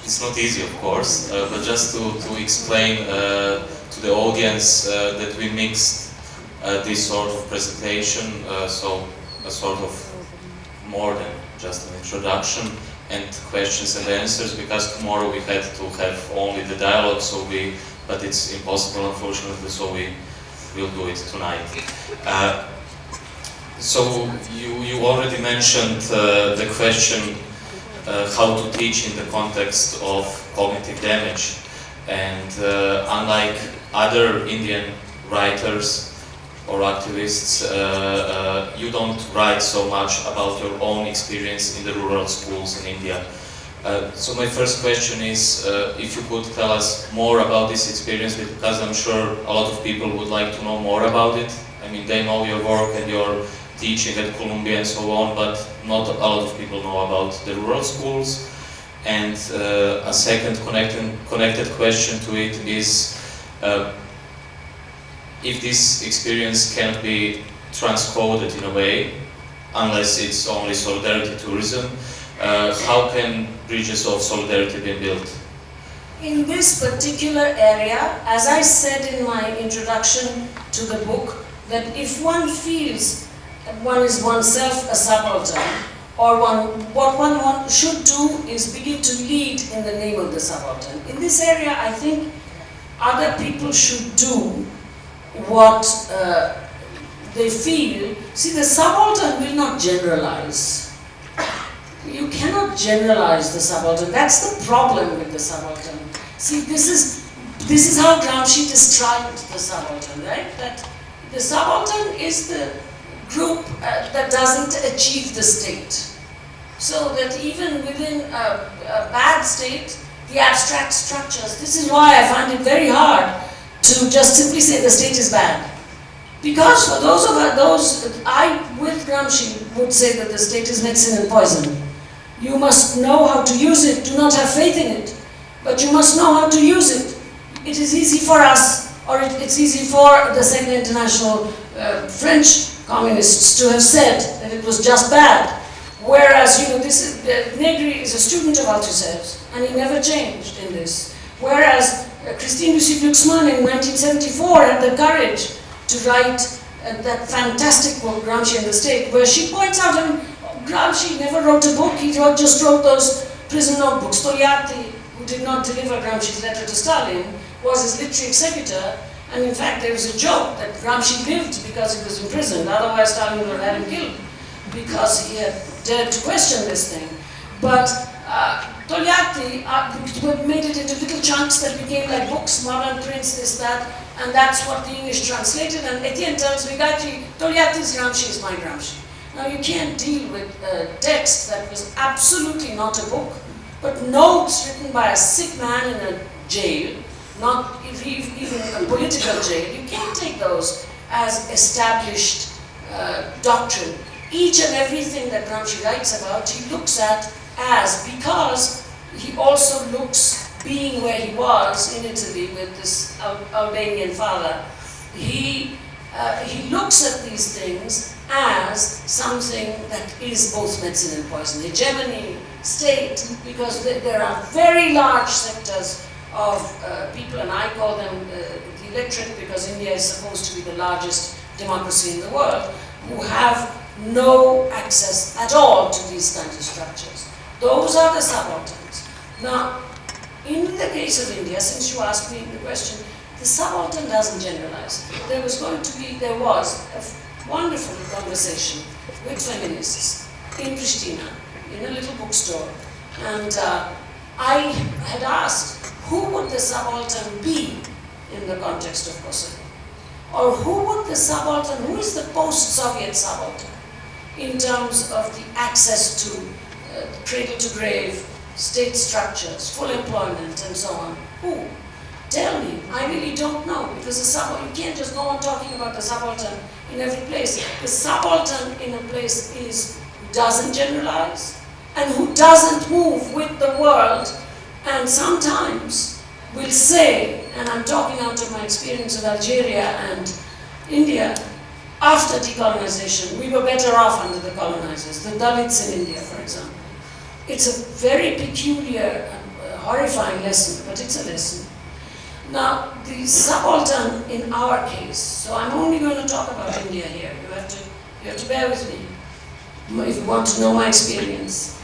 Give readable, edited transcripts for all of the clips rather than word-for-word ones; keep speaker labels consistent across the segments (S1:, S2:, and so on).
S1: it's not easy, of course, but just to explain to the audience that we mixed this sort of presentation, so a sort of more than just an introduction and questions and answers, because tomorrow we had to have only the dialogue, but it's impossible, unfortunately, so we will do it tonight. So you already mentioned the question how to teach in the context of cognitive damage, and unlike other Indian writers or activists, you don't write so much about your own experience in the rural schools in India. So my first question is if you could tell us more about this experience, because I'm sure a lot of people would like to know more about it. I mean, they know your work and your teaching at Columbia and so on, but not a lot of people know about the rural schools. And a second connected question to it is if this experience cannot be transcoded in a way, unless it's only solidarity tourism, how can bridges of solidarity be built?
S2: In this particular area, as I said in my introduction to the book, that if one feels that one is oneself a subaltern, or what one should do is begin to lead in the name of the subaltern. In this area, I think other people should do what they feel. See, the subaltern will not generalize. You cannot generalize the subaltern. That's the problem with the subaltern. See, this is how Gramsci described the subaltern, right? That the subaltern is the group that doesn't achieve the state. So that even within a bad state, the abstract structures, this is why I find it very hard to just simply say the state is bad. Because for I with Gramsci would say that the state is medicine and poison. You must know how to use it, do not have faith in it, but you must know how to use it. It is easy for us, or it's easy for the Second International French communists to have said that it was just bad. Whereas, Negri is a student of Althusser's, and he never changed in this. Whereas Christine Lucy-Glucksmann in 1974 had the courage to write that fantastic book, Gramsci and the State, where she points out, Gramsci never wrote a book, he just wrote those prison notebooks. Togliatti, who did not deliver Gramsci's letter to Stalin, was his literary executor, and in fact there was a joke that Gramsci lived because he was imprisoned, otherwise Stalin would have had him killed, because he had dared to question this thing. But Togliatti made it into little chunks that became like books, modern prints, this, that, and that's what the English translated, and Etienne tells me, Gayatri, Togliatti's Gramsci is my Gramsci. Now you can't deal with a text that was absolutely not a book, but notes written by a sick man in a jail, not even a political jail. You can't take those as established doctrine. Each and everything that Gramsci writes about, he looks at as, because he also looks, being where he was in Italy with this Albanian father, he looks at these things as something that is both medicine and poison. Hegemony, state, because there are very large sectors of people, and I call them the electorate, because India is supposed to be the largest democracy in the world, who have no access at all to these kinds of structures. Those are the subalterns. Now, in the case of India, since you asked me the question, the subaltern doesn't generalize. There was a wonderful conversation with feminists in Pristina, in a little bookstore, and I had asked, who would the subaltern be in the context of Kosovo? Or who is the post-Soviet subaltern in terms of the access to cradle-to-grave state structures, full employment, and so on? Who? Tell me. I really don't know, because you can't just go on talking about the subaltern in every place. The subaltern in a place is who doesn't generalize and who doesn't move with the world, and sometimes will say, and I'm talking out of my experience of Algeria and India, after decolonization, we were better off under the colonizers, the Dalits in India, for example. It's a very peculiar horrifying lesson, but it's a lesson. Now, the subaltern in our case, so I'm only going to talk about India here. You have to bear with me. If you want to know my experience,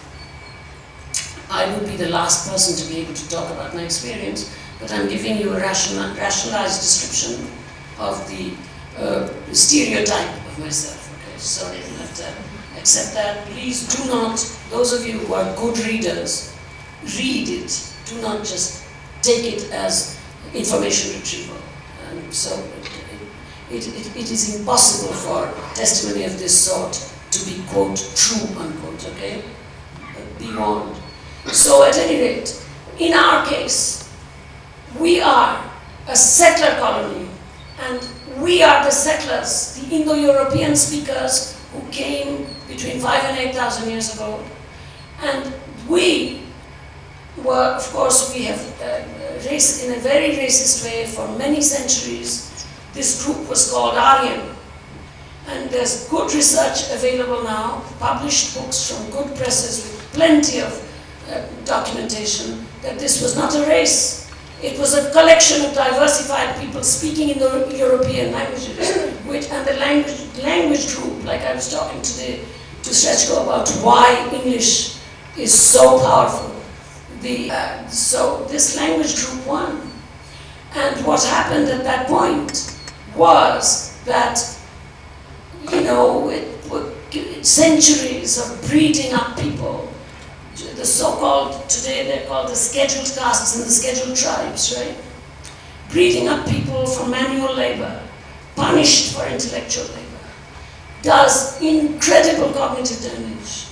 S2: I would be the last person to be able to talk about my experience, but I'm giving you a rationalized description of the stereotype of myself. Okay, sorry, you have to accept that. Please do not, those of you who are good readers, read it. Do not just take it as information retrieval. And so it is impossible for testimony of this sort to be, quote, true, unquote, okay? Be warned. So at any rate, in our case, we are a settler colony, and we are the settlers, the Indo-European speakers who came between 5,000 and 8,000 years ago. And we were, of course, we have race in a very racist way for many centuries. This group was called Aryan. And there's good research available now, published books from good presses with plenty of documentation that this was not a race. It was a collection of diversified people speaking in the European languages, and the language group, like I was talking today to Srechko about why English is so powerful. So this language group won. And what happened at that point was that, you know, centuries of breeding up people, the so-called, today they're called the scheduled castes and the scheduled tribes, right? Breeding up people for manual labor, punished for intellectual labor, does incredible cognitive damage.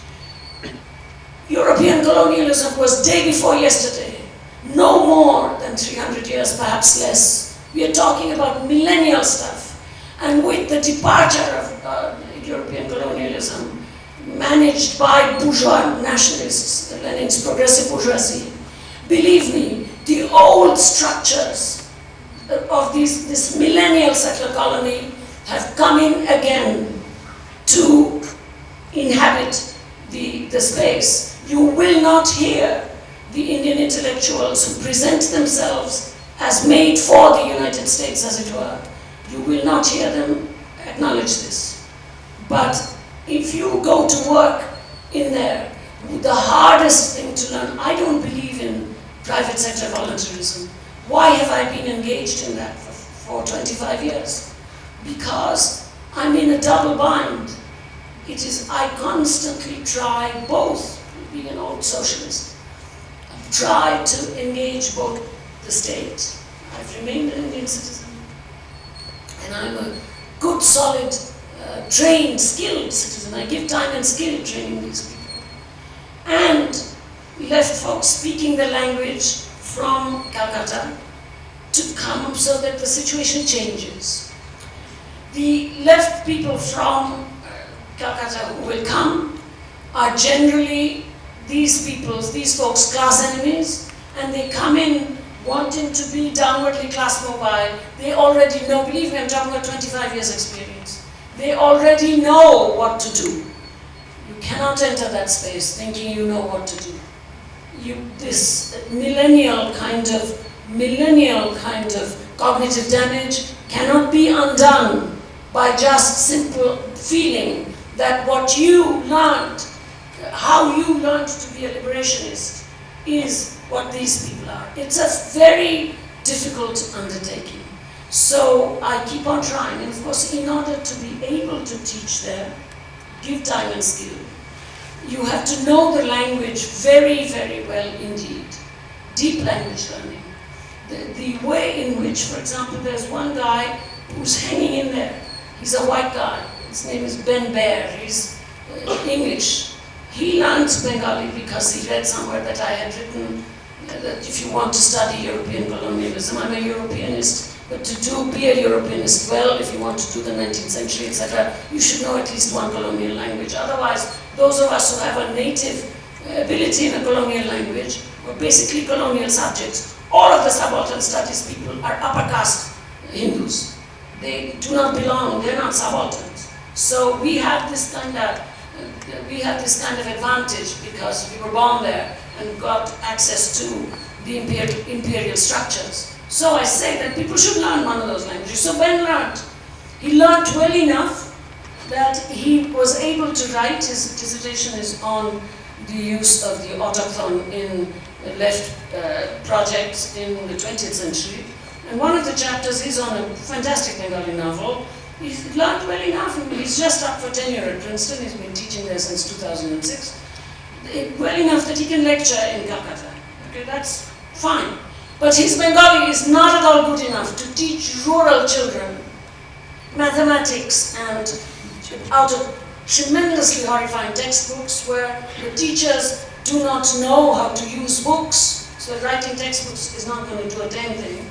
S2: European colonialism was day before yesterday, no more than 300 years, perhaps less. We are talking about millennial stuff. And with the departure of European colonialism, managed by bourgeois nationalists, Lenin's progressive bourgeoisie, believe me, the old structures of this millennial settler colony have come in again to inhabit the space. You will not hear the Indian intellectuals who present themselves as made for the United States, as it were. You will not hear them acknowledge this. But if you go to work in there, the hardest thing to learn, I don't believe in private sector voluntarism. Why have I been engaged in that for 25 years? Because I'm in a double bind. I constantly try both, being an old socialist, I've tried to engage both the state. I've remained an Indian citizen. And I'm a good, solid, trained, skilled citizen. I give time and skill training these people. And left folks speaking the language from Calcutta to come so that the situation changes. The left people from Calcutta who will come are generally these folks, class enemies, and they come in wanting to be downwardly class mobile. They already know, believe me, I'm talking about 25 years experience. They already know what to do. You cannot enter that space thinking you know what to do. This millennial kind of cognitive damage cannot be undone by just simple feeling that what you learned, how you learned to be a liberationist, is what these people are. It's a very difficult undertaking. So I keep on trying, and of course in order to be able to teach there, give time and skill, you have to know the language very, very well indeed. Deep language learning. The way in which, for example, there's one guy who's hanging in there. He's a white guy. His name is Ben Baer. He's English. He learned Bengali because he read somewhere that I had written that if you want to study European colonialism, I'm a Europeanist, but to be a Europeanist well, if you want to do the 19th century, etc., you should know at least one colonial language. Otherwise, those of us who have a native ability in a colonial language, or basically colonial subjects, all of the subaltern studies people are upper caste Hindus. They do not belong, they're not subalterns. So we have this kind of advantage because we were born there and got access to the imperial structures. So I say that people should learn one of those languages. So Ben learned. He learned well enough that he was able to write. His dissertation is on the use of the autochthon in left projects in the 20th century. And one of the chapters is on a fantastic Bengali novel. He's learned well enough. He's just up for tenure at Princeton. He's been teaching there since 2006. Well enough that he can lecture in Calcutta. Okay, that's fine. But his Bengali is not at all good enough to teach rural children mathematics, and out of tremendously horrifying textbooks where the teachers do not know how to use books, so writing textbooks is not going to do a damn thing.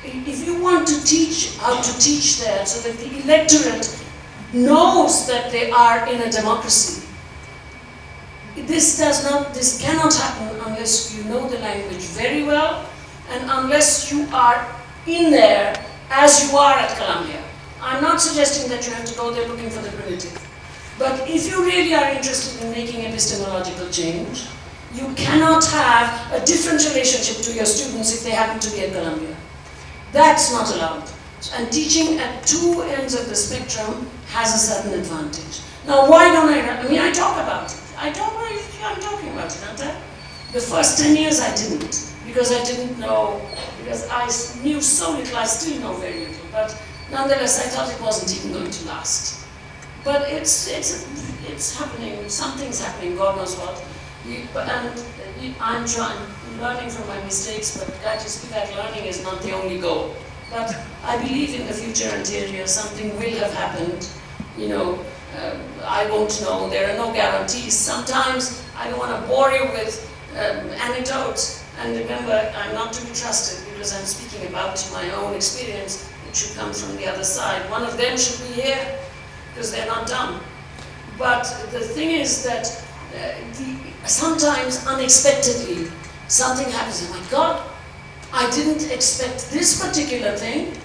S2: If you want to teach how to teach there so that the electorate knows that they are in a democracy, this cannot happen unless you know the language very well and unless you are in there as you are at Columbia. I'm not suggesting that you have to go there looking for the primitive. But if you really are interested in making epistemological change, you cannot have a different relationship to your students if they happen to be at Columbia. That's not allowed. And teaching at two ends of the spectrum has a certain advantage. Now, why don't I talk about it. I don't know if I'm talking about it, aren't I? The first 10 years I didn't, because I didn't know, because I knew so little, I still know very little. But nonetheless, I thought it wasn't even going to last. But it's happening, something's happening, God knows what. I'm learning from my mistakes, but Gayatri Spivak learning is not the only goal. But I believe in the future anterior, something will have happened. I won't know, there are no guarantees. Sometimes I don't want to bore you with anecdotes. And remember, I'm not to be trusted because I'm speaking about my own experience. It should come from the other side. One of them should be here because they're not dumb. But the thing is that sometimes unexpectedly something happens. Oh my God, I didn't expect this particular thing,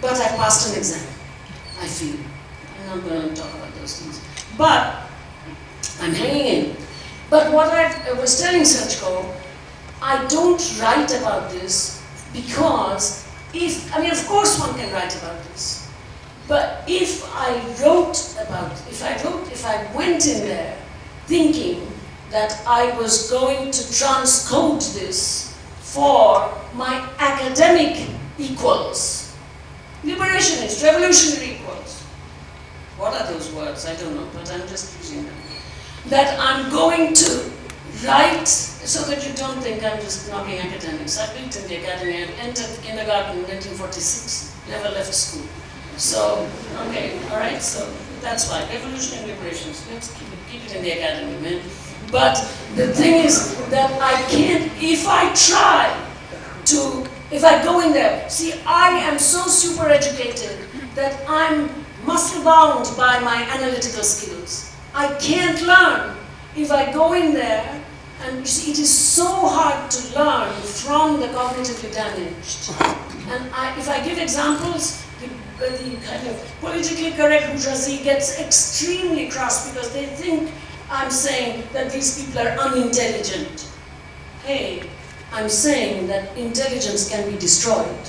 S2: but I passed an exam. I feel. I'm not going to talk about those things. But I'm hanging in. But what I was telling Sergio, I don't write about this because of course one can write about this. But if I went in there thinking that I was going to transcode this for my academic equals, liberationist, revolutionary equals, what are those words? I don't know, but I'm just using them. That I'm going to write, so that you don't think I'm just knocking academics. I've been in the academy, I entered kindergarten in 1946, never left school. So, okay, all right, so that's why, revolution and liberations, let's keep it in the academy, man. But the thing is that I can't, if I go in there, see, I am so super educated that I'm muscle bound by my analytical skills. I can't learn if I go in there. And you see, it is so hard to learn from the cognitively damaged. And if I give examples, the kind of politically correct bourgeoisie gets extremely cross because they think I'm saying that these people are unintelligent. Hey, I'm saying that intelligence can be destroyed.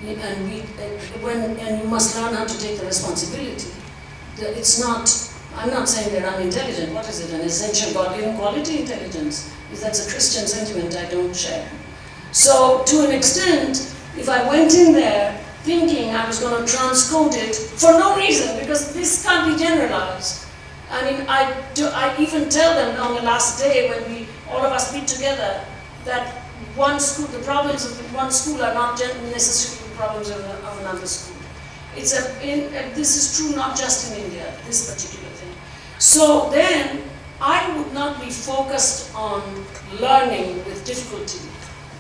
S2: And you must learn how to take the responsibility. I'm not saying they're unintelligent. What is it? An essential God-given quality intelligence? If that's a Christian sentiment, I don't share. So, to an extent, if I went in there thinking I was going to transcode it for no reason, because this can't be generalized. I mean, I even tell them on the last day when all of us meet together that the problems of one school are not necessarily the problems of another school. This is true not just in India, this particular thing. So then, I would not be focused on learning with difficulty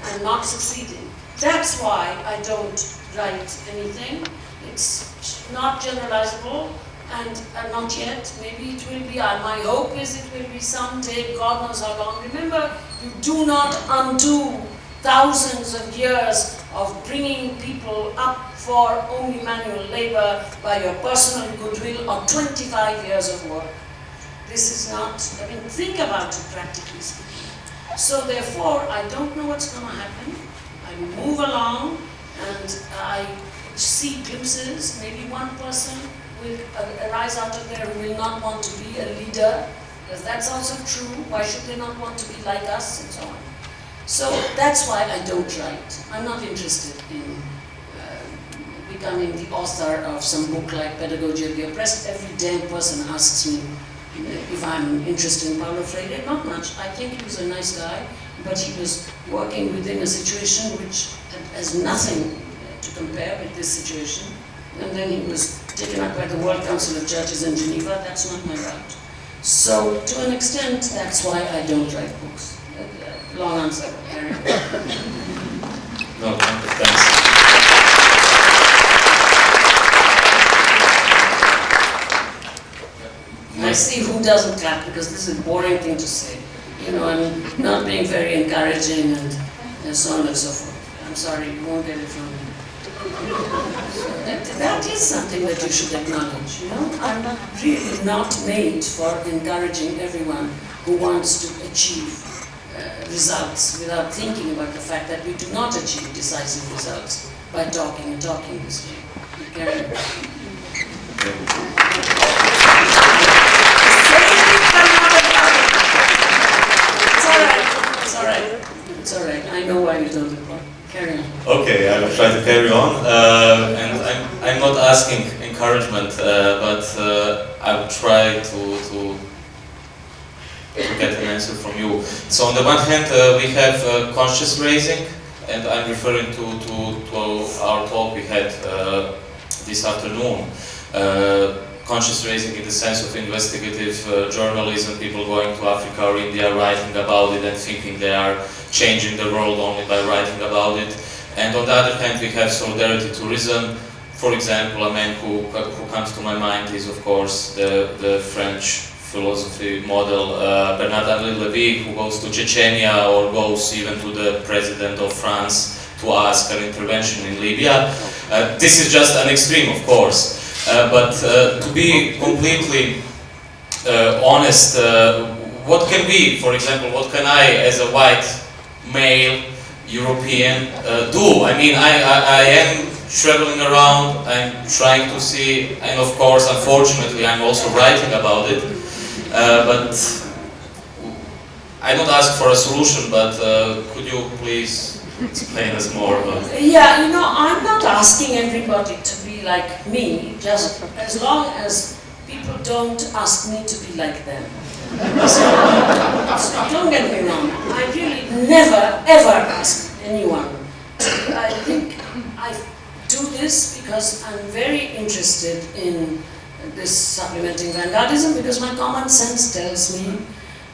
S2: and not succeeding. That's why I don't write anything. It's not generalizable, and not yet. Maybe it will be. My hope is it will be someday, God knows how long. Remember, you do not undo thousands of years of bringing people up for only manual labor by your personal goodwill or 25 years of work. This is not, think about it practically speaking. So therefore, I don't know what's going to happen. I move along and I see glimpses. Maybe one person will arise out of there who will not want to be a leader, because that's also true. Why should they not want to be like us, and so on? So that's why I don't write. I'm not interested in becoming the author of some book like Pedagogy of the Oppressed. Every damn person asks me if I'm interested in Paulo Freire. Not much. I think he was a nice guy, but he was working within a situation which has nothing to compare with this situation. And then he was taken up by the World Council of Churches in Geneva. That's not my route. So to an extent, that's why I don't write books. Long answer.
S1: No, thanks.
S2: I see who doesn't clap, because this is a boring thing to say. You know, I'm not being very encouraging and so on and so forth. I'm sorry, you won't get it from me. So that is something that you should acknowledge, you know? I'm really not made for encouraging everyone who wants to achieve results without thinking about the fact that we do not achieve decisive results by talking and talking this way. Carry on. It's all right. I know why you don't reply. Carry on.
S1: Okay, I will try to carry on. And I'm not asking encouragement, but I will try to get an answer from you. So on the one hand, we have conscious raising, and I'm referring to our talk we had this afternoon. Conscious raising in the sense of investigative journalism, people going to Africa or India, writing about it and thinking they are changing the world only by writing about it. And on the other hand, we have solidarity tourism. For example, a man who comes to my mind is, of course, the French philosophy model, Bernard-Henri Lévy, who goes to Chechnya or goes even to the president of France to ask an intervention in Libya. This is just an extreme, of course. But to be completely honest, what can we, for example, what can I, as a white male European, do? I mean, I am traveling around, I'm trying to see, and of course, unfortunately, I'm also writing about it. But I don't ask for a solution, but could you please explain us more about it?
S2: Yeah, you know, I'm not asking everybody to be like me, just as long as people don't ask me to be like them. So don't get me wrong, I really never ever ask anyone. I think I do this because I'm very interested in this supplementing vanguardism, because my common sense tells me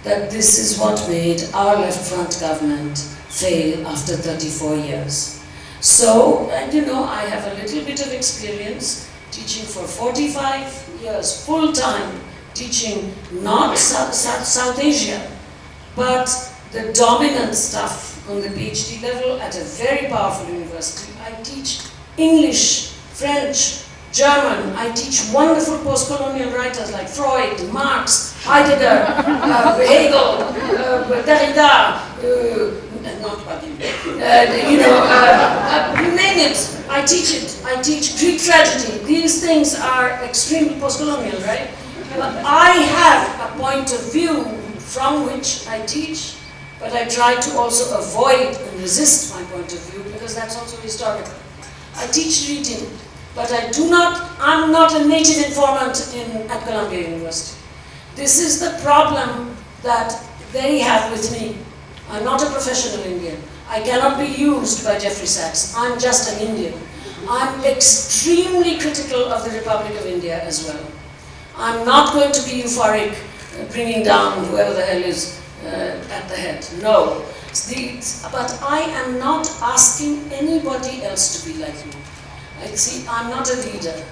S2: that this is what made our left front government fail after 34 years. So, and you know, I have a little bit of experience teaching for 45 years, full-time, teaching not South Asia, but the dominant stuff on the PhD level at a very powerful university. I teach English, French, German. I teach wonderful post-colonial writers like Freud, Marx, Heidegger, Hegel, Derrida, not Badin, you name it, I teach it. I teach Greek tragedy. These things are extremely post-colonial, right? But I have a point of view from which I teach, but I try to also avoid and resist my point of view, because that's also historical. I teach reading, but I'm not a native informant at Columbia University. This is the problem that they have with me. I'm not a professional Indian. I cannot be used by Jeffrey Sachs. I'm just an Indian. I'm extremely critical of the Republic of India as well. I'm not going to be euphoric, bringing down whoever the hell is at the head. No. But I am not asking anybody else to be like me. See, I'm not a leader.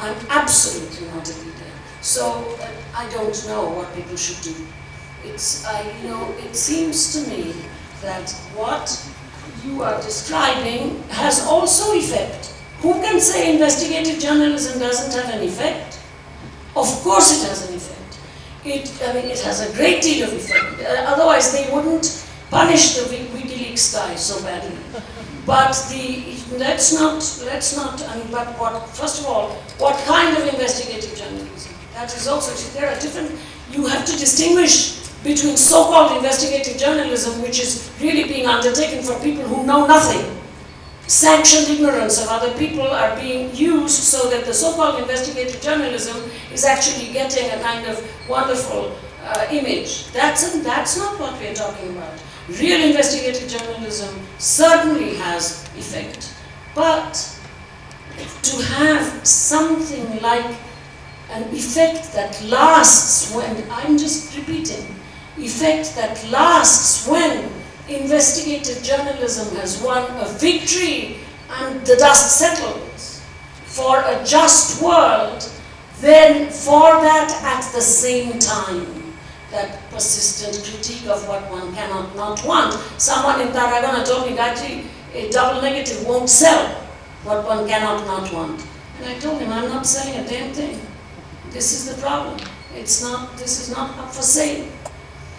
S2: I'm absolutely not a leader. So I don't know what people should do. It seems to me that what you are describing has also effect. Who can say investigative journalism doesn't have an effect? Of course it has an effect. It has a great deal of effect. Otherwise they wouldn't punish the WikiLeaks guy so badly. But let's not, first of all, what kind of investigative journalism? That is also, there are different, you have to distinguish between so-called investigative journalism, which is really being undertaken for people who know nothing. Sanctioned ignorance of other people are being used so that the so-called investigative journalism is actually getting a kind of wonderful image. That's not what we're talking about. Real investigative journalism certainly has effect, but to have something like an effect that lasts when, I'm just repeating, effect that lasts when investigative journalism has won a victory and the dust settles for a just world, then for that at the same time, that persistent critique of what one cannot not want. Someone in Tarragona told me, Gayatri, a double negative won't sell what one cannot not want. And I told him, I'm not selling a damn thing. This is the problem. This is not up for sale.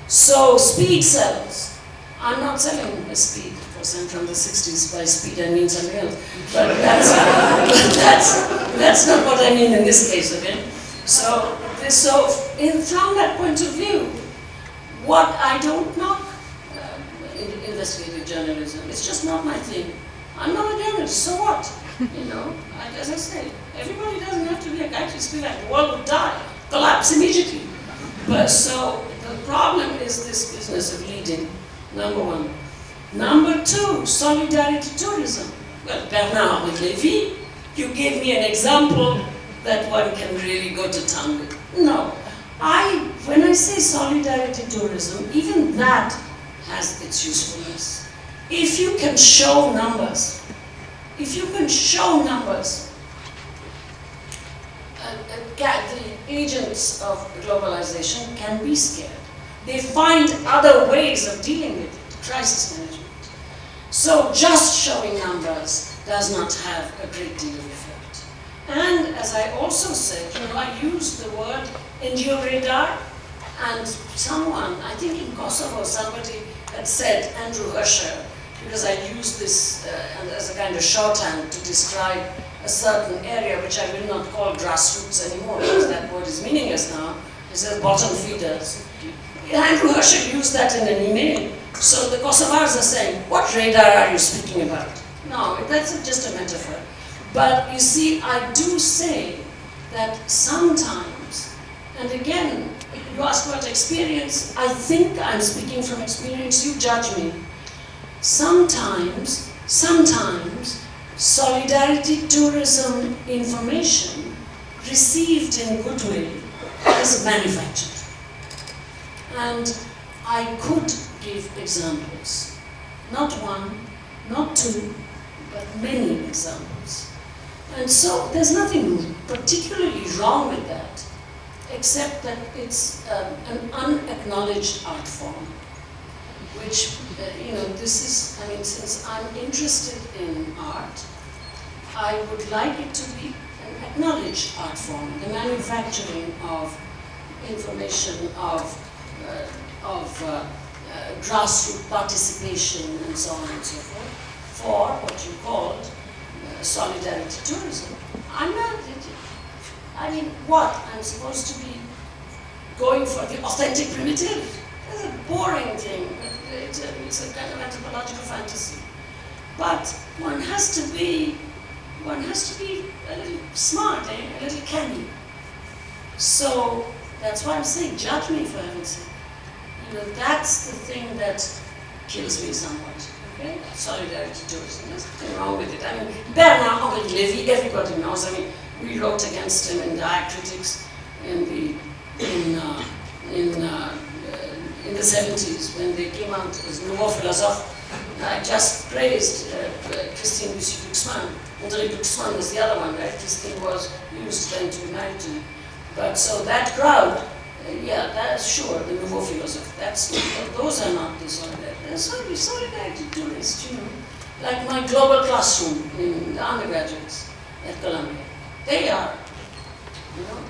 S2: So speed sells. I'm not selling a speed, of course I'm from the 60s, by speed I mean something else. But that's not what I mean in this case, okay? So from that point of view, what I don't knock investigative journalism, it's just not my thing. I'm not a journalist, so what? You know, as I say, everybody doesn't have to be a Gayatri Spivak, the world would die, collapse immediately. But so the problem is this business of leading, number one. Number two, solidarity tourism. Well, Bernard Lévy, you gave me an example that one can really go to town with. No, when I say solidarity tourism, even that has its usefulness. If you can show numbers, the agents of globalization can be scared. They find other ways of dealing with it, crisis management. So just showing numbers does not have a great deal of effect. And as I also said, I used the word radar, and someone, I think in Kosovo, somebody had said Andrew Usher, because I used this as a kind of shorthand to describe a certain area, which I will not call grassroots anymore, because that word is meaningless now. It says bottom feeders. Andrew Usher used that in an email. So the Kosovars are saying, what radar are you speaking about? No, that's just a metaphor. But you see, I do say that sometimes, and again, you ask about experience, I think I'm speaking from experience, you judge me. Sometimes, solidarity tourism information received in goodwill is manufactured. And I could give examples. Not one, not two, but many examples. And so there's nothing particularly wrong with that, except that it's an unacknowledged art form, which, since I'm interested in art, I would like it to be an acknowledged art form, the manufacturing of information, of grassroots participation and so on and so forth, for what you called solidarity tourism. I'm supposed to be going for the authentic primitive? That's a boring thing. It's a kind of anthropological fantasy. But one has to be a little smart, a little canny. So that's why I'm saying, judge me for heaven's sake. That's the thing that kills me somewhat. Okay? Solidarity tourism. There's nothing wrong with it. Bernard Lévy, everybody knows. We wrote against him in diacritics in the 70s when they came out as nouveau philosophe. I just praised Christine Bussy-Buxman. André Buxman was the other one, right? Christine was used then to be married to me. But so that crowd, that's sure, the nouveau philosophe. Those are not the solidarity. They're solidarity tourists, like my global classroom in the undergraduates at Columbia. They are.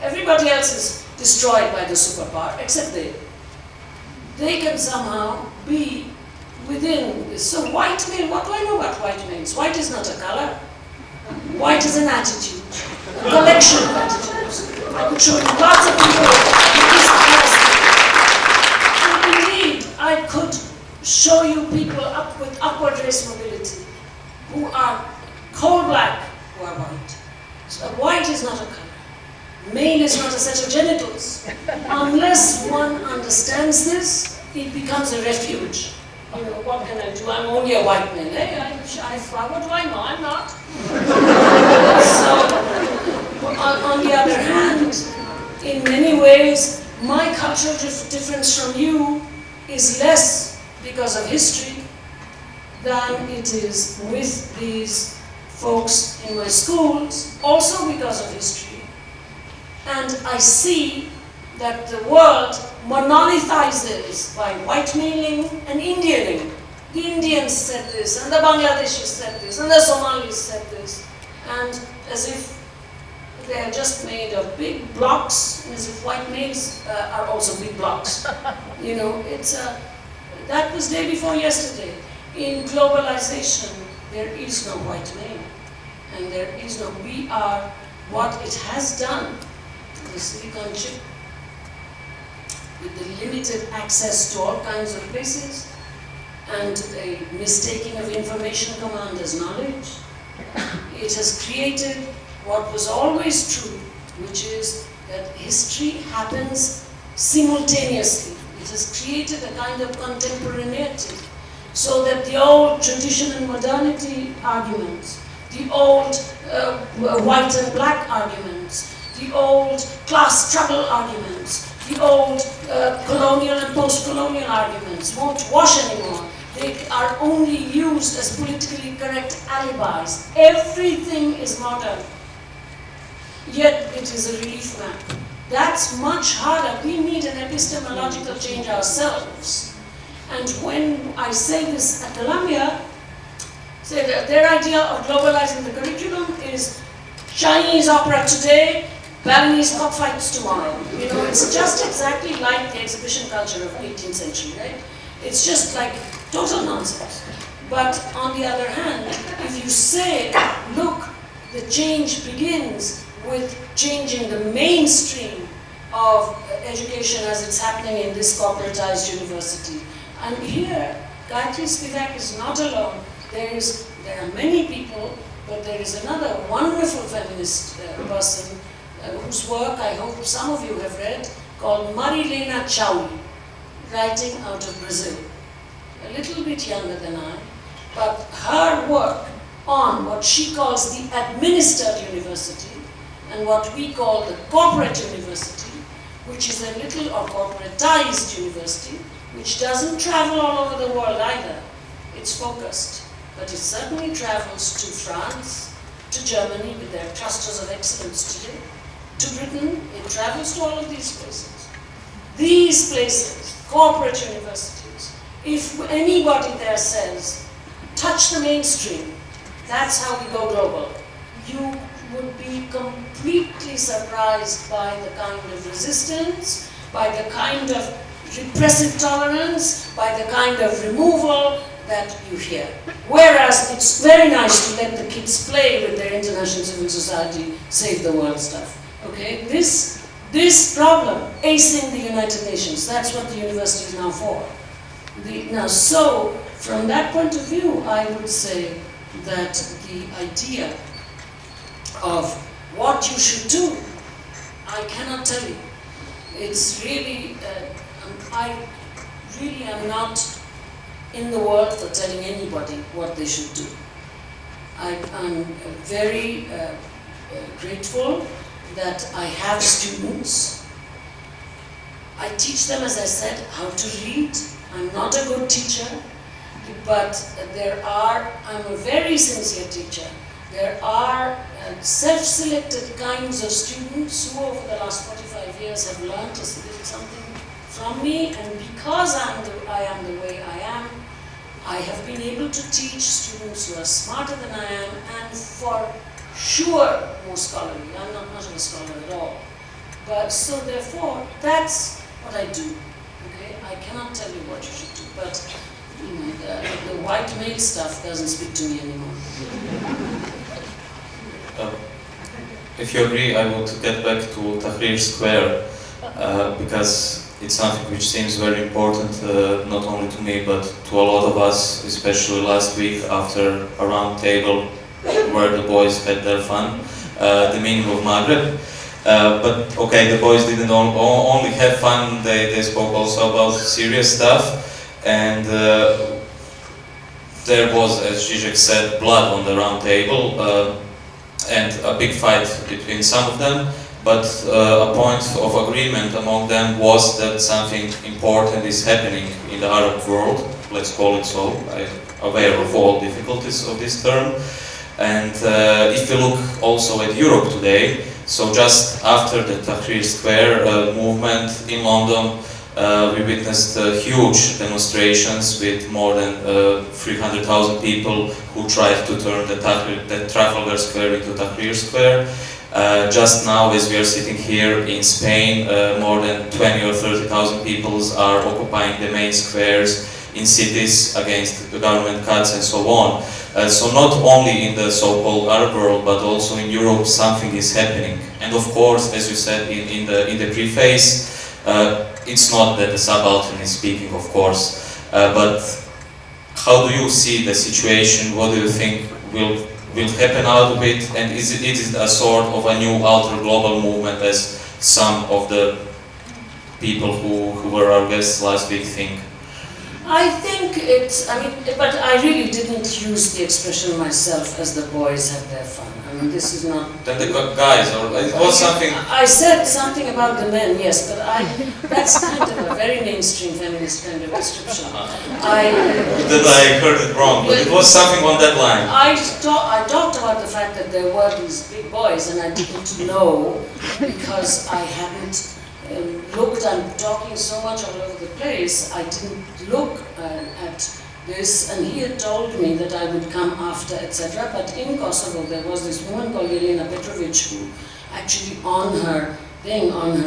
S2: Everybody else is destroyed by the superpower, except they. They can somehow be within this. So white male, what do I know about white males? White is not a color. White is an attitude, a collection of attitudes. I could show you lots of people with this capacity. And indeed, I could show you people with upward race mobility who are coal black who are white. So white is not a color. Male is not a set of genitals. Unless one understands this, it becomes a refuge. You know, what can I do? I'm only a white male. Hey, what do I know? I'm not. So, on the other hand, in many ways, my cultural difference from you is less because of history than it is with these folks in my schools, also because of history. And I see that the world monolithizes by white mailing and Indianing. The Indians said this, and the Bangladeshis said this, and the Somalis said this, and as if they are just made of big blocks, and as if white males are also big blocks. You know, that was day before yesterday. In globalization, there is no white male, and there is no, we are what it has done. The silicon chip, with the limited access to all kinds of places, and a mistaking of information command as knowledge, it has created what was always true, which is that history happens simultaneously. It has created a kind of contemporaneity, so that the old tradition and modernity arguments, the old white and black arguments, the old class struggle arguments, the old colonial and post-colonial arguments won't wash anymore. They are only used as politically correct alibis. Everything is modern, yet it is a relief map. That's much harder. We need an epistemological change ourselves. And when I say this at Columbia, say that their idea of globalizing the curriculum is Chinese opera today, Balinese cockfights tomorrow. You know, it's just exactly like the exhibition culture of 18th century, right? It's just like total nonsense. But on the other hand, if you say, look, the change begins with changing the mainstream of education as it's happening in this corporatized university. And here, Gayatri Spivak is not alone. There are many people, but there is another wonderful feminist person whose work I hope some of you have read, called Marilena Chaui, writing out of Brazil. A little bit younger than I, but her work on what she calls the administered university and what we call the corporate university, which is a little or corporatized university, which doesn't travel all over the world either. It's focused, but it certainly travels to France, to Germany with their clusters of excellence today, to Britain. It travels to all of these places. These places, corporate universities, if anybody there says, touch the mainstream, that's how we go global, you would be completely surprised by the kind of resistance, by the kind of repressive tolerance, by the kind of removal that you hear. Whereas it's very nice to let the kids play with their international civil society, save the world stuff. Okay, this problem, acing the United Nations, that's what the university is now for. So, from that point of view, I would say that the idea of what you should do, I cannot tell you. It's really, I really am not in the world for telling anybody what they should do. I'm very grateful that I have students. I teach them, as I said, how to read. I'm not a good teacher, but I'm a very sincere teacher. There are self-selected kinds of students who over the last 45 years have learned a little something from me, and because I am the way I am, I have been able to teach students who are smarter than I am, and for sure more scholarly. I'm not much of a scholar at all. But so therefore, that's what I do. Okay? I cannot tell you what you should do, but the white male stuff doesn't speak to me anymore.
S1: If you agree, I would get back to Tahrir Square, because it's something which seems very important, not only to me, but to a lot of us, especially last week after a round table where the boys had their fun, the meaning of Maghreb. But okay, the boys didn't only have fun, they spoke also about serious stuff, and there was, as Zizek said, blood on the round table, and a big fight between some of them, but a point of agreement among them was that something important is happening in the Arab world, let's call it so. I'm aware of all difficulties of this term. And if you look also at Europe today, so just after the Tahrir Square movement in London, we witnessed huge demonstrations with more than 300,000 people who tried to turn the Trafalgar Square into Tahrir Square. Just now, as we are sitting here in Spain, more than 20 or 30,000 people are occupying the main squares in cities against the government cuts and so on. So not only in the so-called Arab world, but also in Europe, something is happening. And of course, as you said in the preface, it's not that the subaltern is speaking, of course, but how do you see the situation? What do you think will happen out of it? And is it a sort of a new ultra-global movement, as some of the people who were our guests last week think?
S2: I think but I really didn't use the expression myself as the boys had their fun. I mean, this is not...
S1: Then the guys, or it was something...
S2: I said something about the men, yes, but that's kind of a very mainstream feminist kind of description.
S1: Then I heard it wrong, but it was something on that line.
S2: I talked about the fact that there were these big boys, and I didn't know because I hadn't looked. I'm talking so much all over the place, I didn't look at this, and he had told me that I would come after, etc. But in Kosovo there was this woman called Jelena Petrovic who actually on her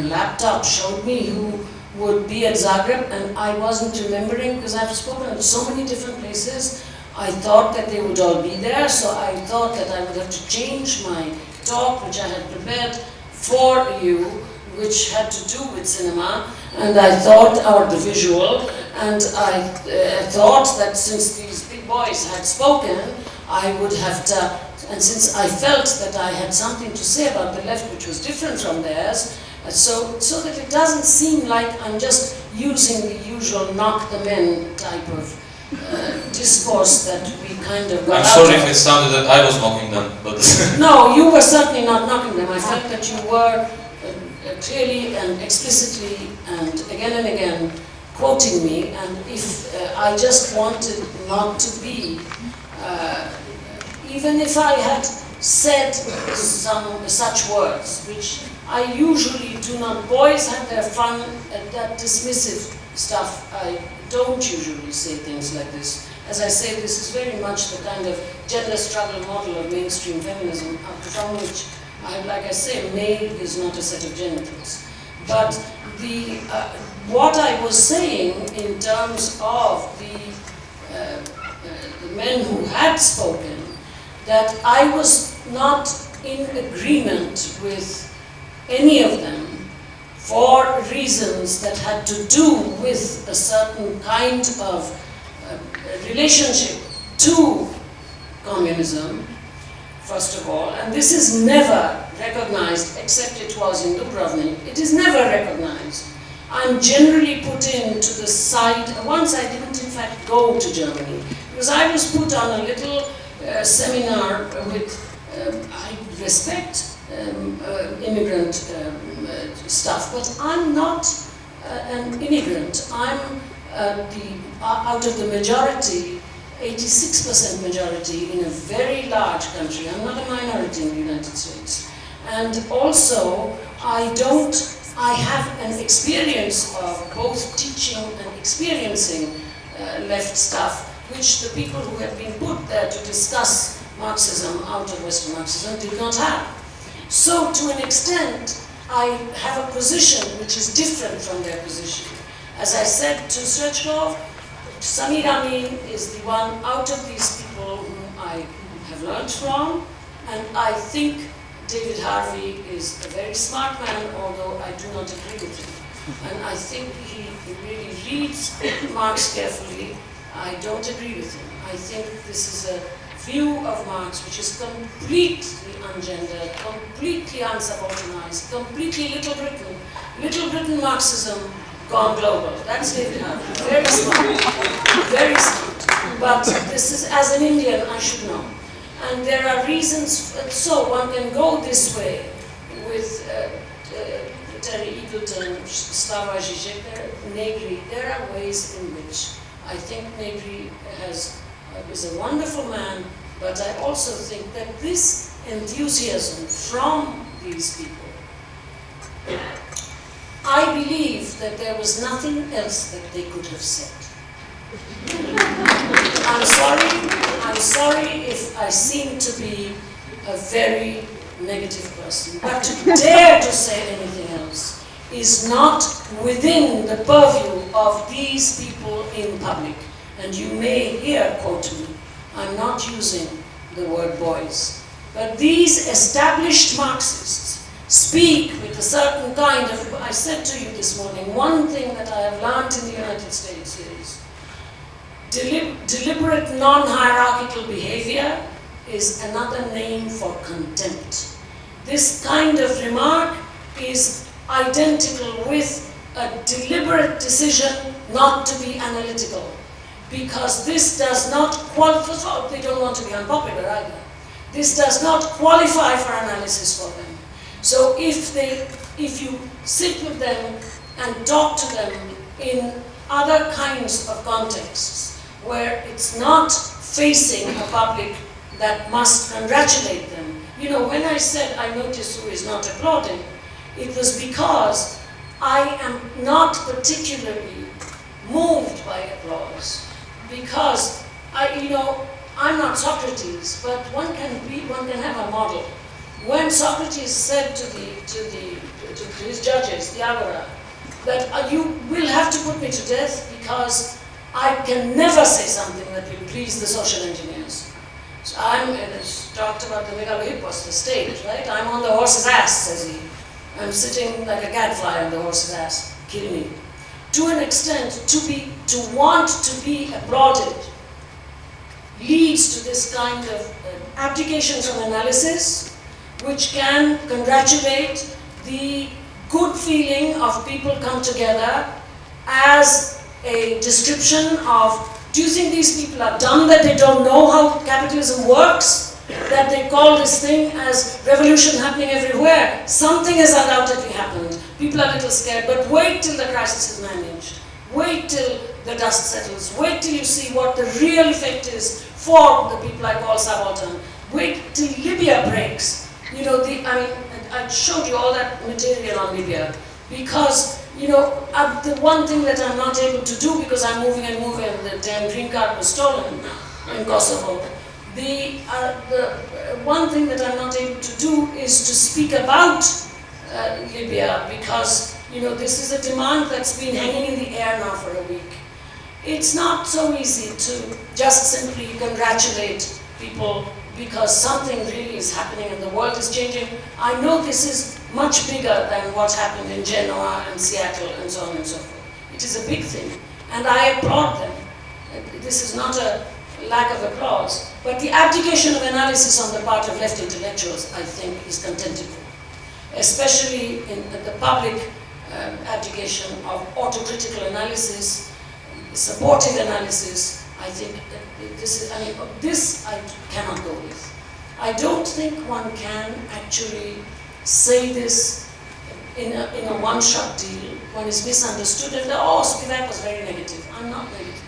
S2: laptop showed me who would be at Zagreb, and I wasn't remembering because I've spoken at so many different places. I thought that they would all be there, so I thought that I would have to change my talk, which I had prepared for you, which had to do with cinema, and I thought, or the visual, and I thought that since these big boys had spoken, I would have to, and since I felt that I had something to say about the left which was different from theirs, so that it doesn't seem like I'm just using the usual knock the men type of discourse that we kind of got
S1: I'm sorry if it sounded that I was knocking them, but...
S2: No, you were certainly not knocking them. I felt that you were clearly and explicitly and again quoting me, and if I just wanted not to be, even if I had said some such words, which I usually do not, boys have their fun at that dismissive stuff, I don't usually say things like this. As I say, this is very much the kind of gender struggle model of mainstream feminism, from which, like I say, male is not a set of genitals. But what I was saying in terms of the men who had spoken, that I was not in agreement with any of them for reasons that had to do with a certain kind of relationship to communism, first of all, and this is never recognized, except it was in Dubrovnik. It is never recognized. I'm generally put into the side, once I didn't in fact go to Germany, because I was put on a little seminar with, I respect immigrant stuff, but I'm not an immigrant. I'm out of the majority, 86% majority in a very large country. I'm not a minority in the United States. And also, I have an experience of both teaching and experiencing left stuff, which the people who have been put there to discuss Marxism out of Western Marxism did not have. So, to an extent, I have a position which is different from their position. As I said to Sergov, Samir Amin is the one out of these people whom I have learned from, and I think David Harvey is a very smart man, although I do not agree with him. And I think he really reads Marx carefully. I don't agree with him. I think this is a view of Marx which is completely ungendered, completely unsubordinized, completely Little Britain. Little Britain Marxism gone global. That's David Harvey. Very smart. Very smart. But this is, as an Indian, I should know. And there are reasons, so one can go this way with Terry Eagleton, Slava Žižek, Negri. There are ways in which I think Negri is a wonderful man, but I also think that this enthusiasm from these people, I believe that there was nothing else that they could have said. I'm sorry if I seem to be a very negative person, but to dare to say anything else is not within the purview of these people in public. And you may here quote me, I'm not using the word boys, but these established Marxists speak with a certain kind of, I said to you this morning, one thing that I have learned in the United States is deliberate non-hierarchical behavior is another name for contempt. This kind of remark is identical with a deliberate decision not to be analytical, because this does not qualify, they don't want to be unpopular either. This does not qualify for analysis for them. So if you sit with them and talk to them in other kinds of contexts, where it's not facing a public that must congratulate them. You know, when I said I noticed who is not applauding, it was because I am not particularly moved by applause. Because I'm not Socrates, but one can have a model. When Socrates said to his judges, the agora, that you will have to put me to death because I can never say something that will please the social engineers. So talked about the megalohippos, the stage, right? I'm on the horse's ass, says he. I'm sitting like a gadfly on the horse's ass. Kill me. To an extent, to want to be applauded leads to this kind of abdication from analysis, which can congratulate the good feeling of people come together as a description of, do you think these people are dumb that they don't know how capitalism works? That they call this thing as revolution happening everywhere? Something has undoubtedly happened. People are a little scared, but wait till the crisis is managed. Wait till the dust settles. Wait till you see what the real effect is for the people I call subaltern. Wait till Libya breaks. I showed you all that material on Libya because the one thing that I'm not able to do because I'm moving and the damn green card was stolen in Kosovo. The one thing that I'm not able to do is to speak about Libya because, this is a demand that's been hanging in the air now for a week. It's not so easy to just simply congratulate people because something really is happening and the world is changing. I know this is much bigger than what happened in Genoa and Seattle and so on and so forth. It is a big thing, and I applaud them. This is not a lack of applause, but the abdication of analysis on the part of left intellectuals, I think, is contemptible, especially in the public abdication of autocritical analysis, supportive analysis. I think that this I cannot go with. I don't think one can actually say this in a one-shot deal. One is misunderstood and Spivak was very negative. I'm not negative.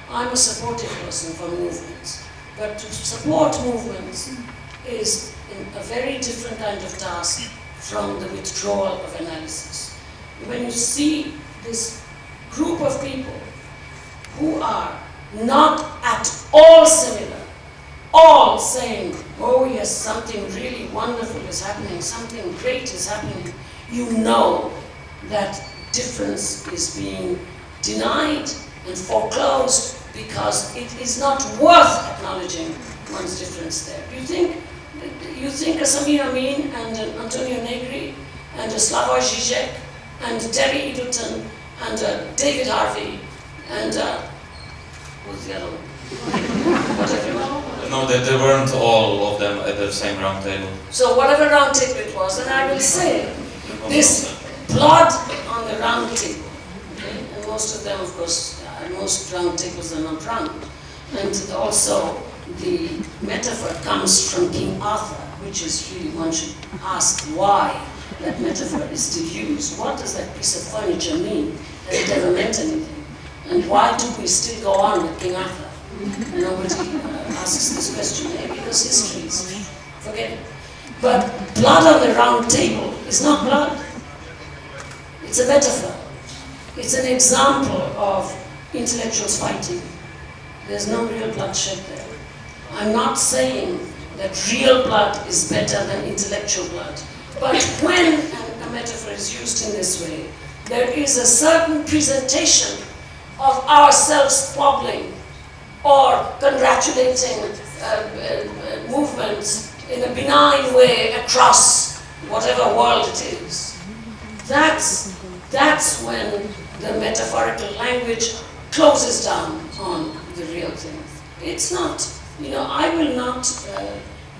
S2: I'm a supportive person for movements. But to support movements is a very different kind of task from the withdrawal of analysis. When you see this group of people who are not at all similar, all saying, oh yes, something really wonderful is happening, something great is happening, you know that difference is being denied and foreclosed because it is not worth acknowledging one's difference there. You think a Samir Amin and an Antonio Negri and a Slavoj Žižek and Terry Eagleton and David Harvey and who's the other one? Whatever.
S1: No, they weren't all of them at the same round table.
S2: So whatever round table it was, and I will say, this blood on the round table, okay? And most of them, of course, most round tables are not round. And also, the metaphor comes from King Arthur, which is really, one should ask why that metaphor is still used. What does that piece of furniture mean? Has it ever meant anything? And why do we still go on with King Arthur? Nobody asks this question, maybe because histories, forget it. But blood on the round table is not blood. It's a metaphor. It's an example of intellectuals fighting. There's no real bloodshed there. I'm not saying that real blood is better than intellectual blood. But when a metaphor is used in this way, there is a certain presentation of ourselves squabbling or congratulating movements in a benign way across whatever world it is. That's when the metaphorical language closes down on the real thing. It's not, I will not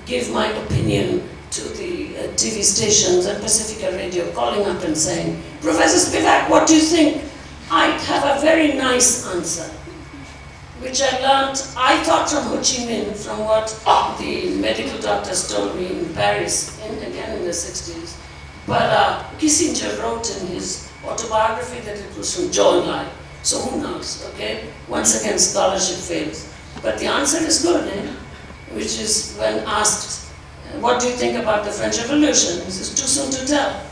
S2: give my opinion to the TV stations and Pacifica Radio calling up and saying, Professor Spivak, what do you think? I have a very nice answer, which I learned, I thought from Ho Chi Minh, from what the medical doctors told me in Paris, again in the 60s. But Kissinger wrote in his autobiography that it was from Zhou Enlai. So who knows, okay? Once again, scholarship fails. But the answer is good, which is when asked, what do you think about the French Revolution? He says, too soon to tell.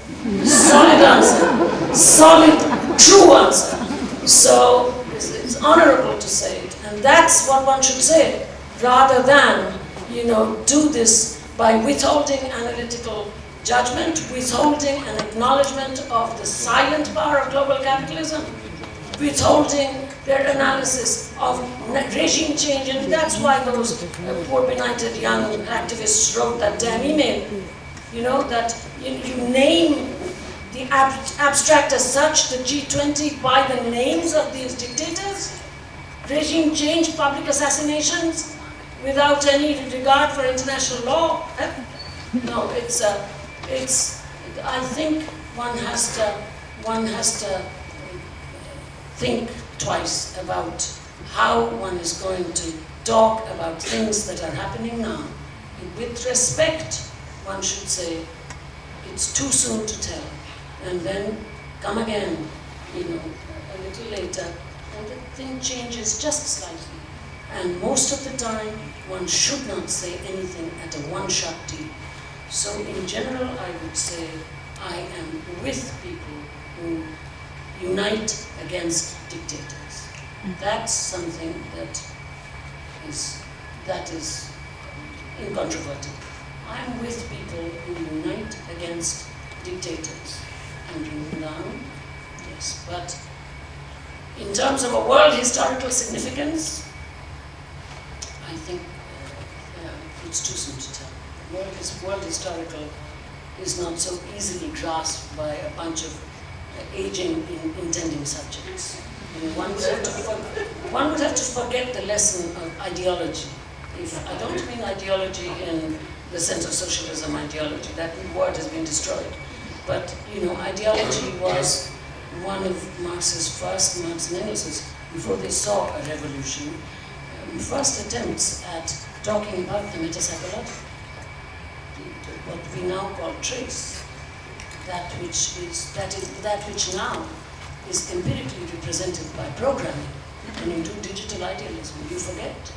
S2: Solid answer. Solid, true answer. So it's honorable to say it. And that's what one should say, rather than, do this by withholding analytical judgment, withholding an acknowledgement of the silent power of global capitalism, withholding their analysis of regime change, and that's why those poor benighted young activists wrote that damn email. That you name the abstract as such, the G20, by the names of these dictators, regime change, public assassinations, without any regard for international law. No, I think one has to think twice about how one is going to talk about things that are happening now. And with respect, one should say, it's too soon to tell. And then come again, a little later, and the thing changes just slightly. And most of the time, one should not say anything at a one-shot deal. So in general, I would say I am with people who unite against dictators. That's something that is incontrovertible. I'm with people who unite against dictators. And Down, yes. But in terms of a world historical significance, I think it's too soon to tell. World historical is not so easily grasped by a bunch of aging, intending subjects. One would have to forget the lesson of ideology. I don't mean ideology in the sense of socialism ideology. That word has been destroyed. But, ideology was one of Marx and Engels', before they saw a revolution, first attempts at talking about the metapsychological, what we now call trace, that which now is empirically represented by programming. When you do digital idealism, you forget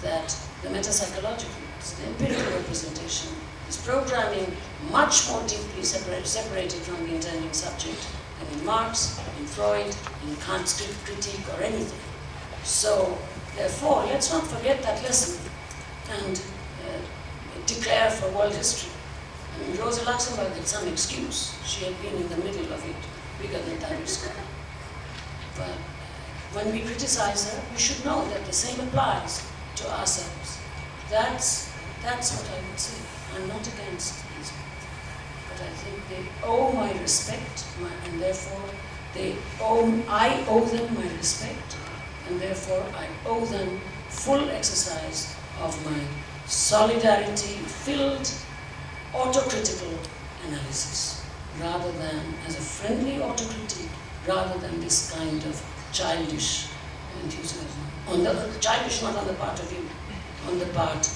S2: that the metapsychological, the empirical representation, is programming much more deeply separated from the intending subject than in Marx, in Freud, in Kant's critique, or anything. So, therefore, let's not forget that lesson and declare for world history. I mean, Rosa Luxemburg had some excuse. She had been in the middle of it, bigger than Tyrese. But when we criticize her, we should know that the same applies to ourselves. That's what I would say. I'm not against these people, but I think they owe my respect, and therefore I owe them my respect, and therefore I owe them full exercise of my solidarity-filled, autocritical analysis, rather than as a friendly autocritique, rather than this kind of childish enthusiasm. Childish not on the part of you, on the part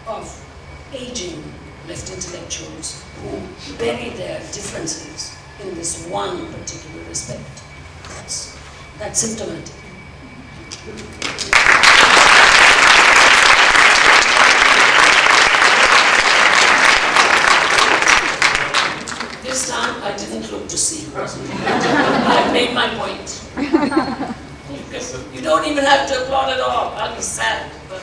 S2: of aging left intellectuals who bury their differences in this one particular respect. That's symptomatic. This time I didn't look to see who was I made my point. You don't even have to applaud at all. I'll be sad. But